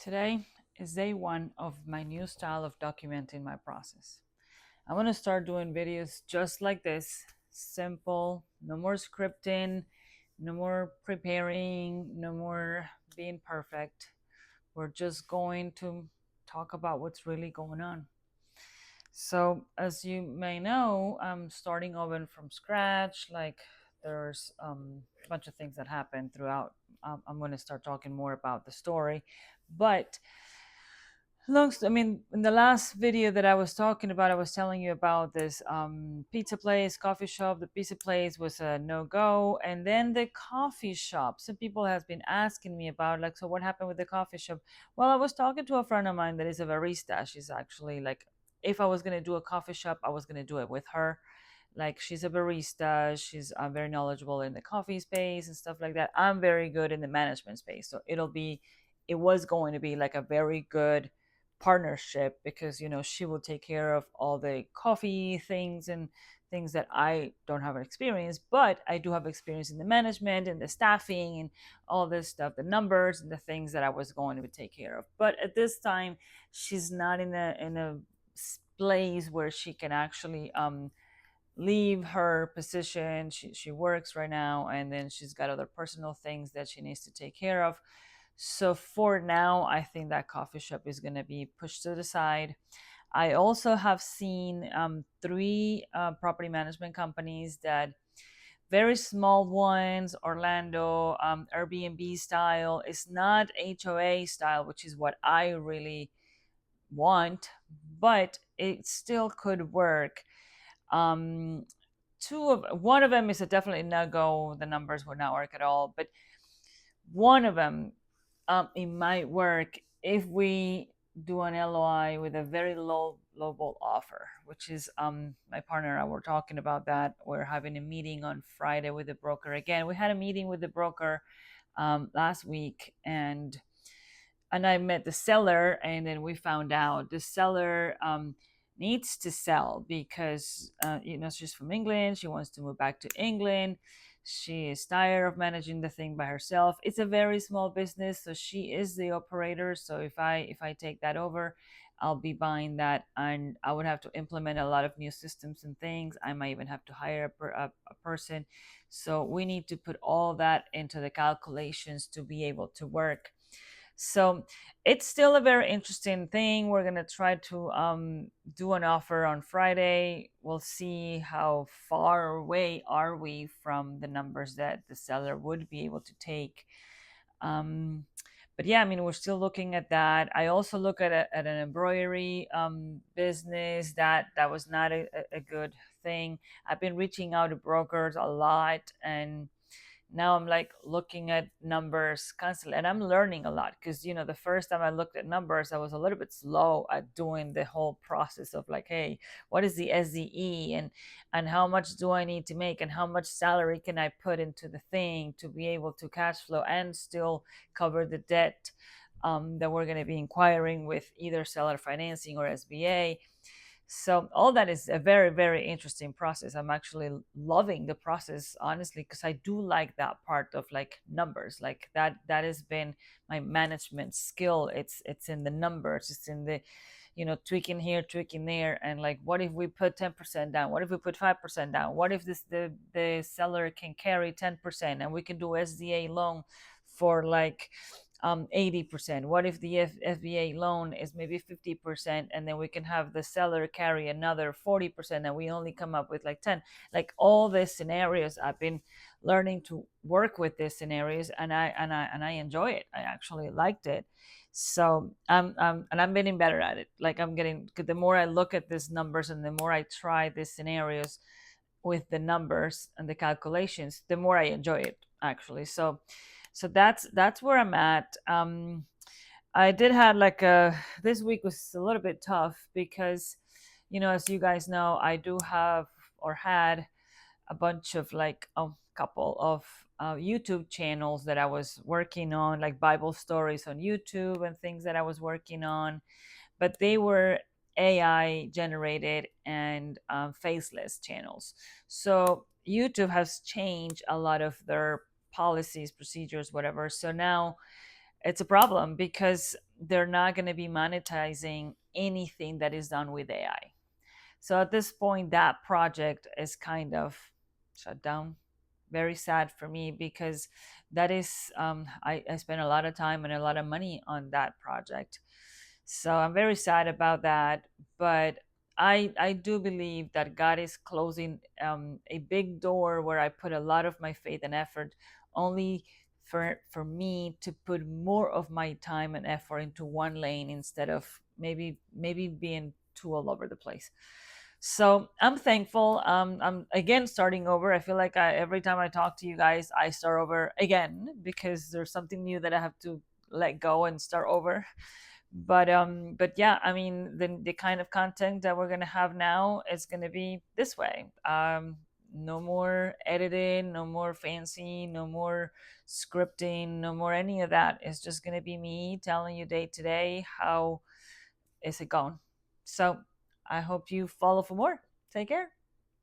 Today is day one of my new style of documenting my process. I'm going to start doing videos just like this, simple, no more scripting, no more preparing, no more being perfect. We're just going to talk about what's really going on. So, as you may know, I'm starting over from scratch. Like, there's a bunch of things that happen throughout. I'm going to start talking more about the story, but in the last video that I was talking about, I was telling you about this pizza place, coffee shop. The pizza place was a no-go. And then the coffee shop. Some people has been asking me about, like, so what happened with the coffee shop? Well, I was talking to a friend of mine that is a barista. She's actually like, if I was going to do a coffee shop, I was going to do it with her. Like, she's a barista. She's very knowledgeable in the coffee space and stuff like that. I'm very good in the management space. So it was going to be like a very good partnership because she will take care of all the coffee things and things that I don't have experience, but I do have experience in the management and the staffing and all this stuff, the numbers and the things that I was going to take care of. But at this time, she's not in a place where she can actually leave her position. She works right now, and then she's got other personal things that she needs to take care of. So for now, I think that coffee shop is going to be pushed to the side. I also have seen three property management companies that very small ones, Orlando, Airbnb style. It's not HOA style, which is what I really want, but it still could work. Um, one of them is a definitely no go. The numbers would not work at all, but one of them, it might work if we do an LOI with a very low ball offer, which is my partner and I were talking about that. We're having a meeting on Friday with the broker again. We had a meeting with the broker last week, and I met the seller, and then we found out the seller needs to sell because she's from England. She wants to move back to England. She is tired of managing the thing by herself. It's a very small business, so she is the operator. So if I take that over, I'll be buying that, and I would have to implement a lot of new systems and things. I might even have to hire a person. So we need to put all that into the calculations to be able to work. So it's still a very interesting thing. We're gonna try to do an offer on Friday. We'll see how far away are we from the numbers that the seller would be able to take. Um, but yeah, I mean, we're still looking at that. I also look at an embroidery business that was not a good thing. I've been reaching out to brokers a lot, and now I'm like looking at numbers constantly, and I'm learning a lot because the first time I looked at numbers, I was a little bit slow at doing the whole process of like, hey, what is the SDE, and how much do I need to make, and how much salary can I put into the thing to be able to cash flow and still cover the debt that we're going to be inquiring with either seller financing or SBA. So all that is a very, very interesting process. I'm actually loving the process, honestly, because I do like that part of like numbers. Like that has been my management skill. It's in the numbers. It's in the tweaking here, tweaking there, and like, what if we put 10% down? What if we put 5% down? What if the seller can carry 10% and we can do SDA loan for like 80%? What if the FBA loan is maybe 50%, and then we can have the seller carry another 40%, and we only come up with like 10? Like, all these scenarios, I've been learning to work with these scenarios, and I enjoy it. I actually liked it. So I'm getting better at it. Like, I'm getting, the more I look at these numbers and the more I try these scenarios with the numbers and the calculations, the more I enjoy it, actually. So that's where I'm at. I did have like a this week was a little bit tough because, as you guys know, I do have or had a bunch of like a couple of YouTube channels that I was working on, like Bible stories on YouTube and things that I was working on, but they were AI generated and faceless channels. So YouTube has changed a lot of their policies, procedures, whatever. So now it's a problem because they're not going to be monetizing anything that is done with AI. So at this point, that project is kind of shut down. Very sad for me because that is, I spent a lot of time and a lot of money on that project. So I'm very sad about that. But I do believe that God is closing a big door where I put a lot of my faith and effort only for me to put more of my time and effort into one lane instead of maybe being too all over the place. So I'm thankful. I'm again starting over. I feel like every time I talk to you guys, I start over again because there's something new that I have to let go and start over. But yeah, I mean, the kind of content that we're gonna have now is gonna be this way. No more editing, no more fancy, no more scripting, no more any of that. It's just gonna be me telling you day to day how is it going. So I hope you follow for more. Take care.